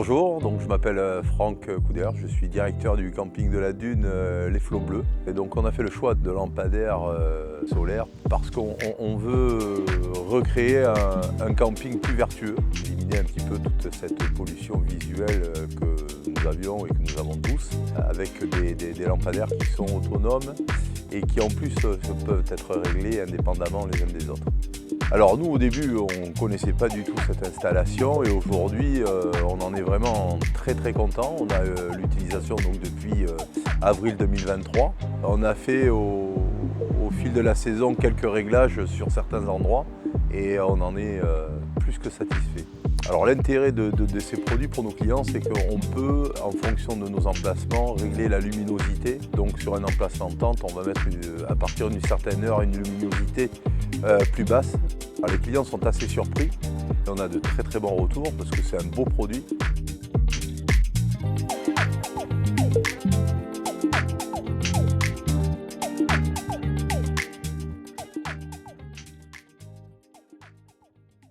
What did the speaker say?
Bonjour, donc je m'appelle Franck Couder, je suis directeur du camping de la Dune Les Flots Bleus. Et donc on a fait le choix de lampadaires solaires parce qu'on veut recréer un camping plus vertueux, éliminer un petit peu toute cette pollution visuelle que nous avions et que nous avons tous, avec des lampadaires qui sont autonomes et qui en plus peuvent être réglés indépendamment les uns des autres. Alors nous au début on ne connaissait pas du tout cette installation et aujourd'hui on en est vraiment très content. On a l'utilisation donc depuis avril 2023. On a fait au fil de la saison quelques réglages sur certains endroits et on en est plus que satisfait. Alors l'intérêt de ces produits pour nos clients, c'est qu'on peut, en fonction de nos emplacements, régler la luminosité. Donc sur un emplacement tente, on va mettre à partir d'une certaine heure une luminosité plus basse. Alors, les clients sont assez surpris. On a de très bons retours parce que c'est un beau produit.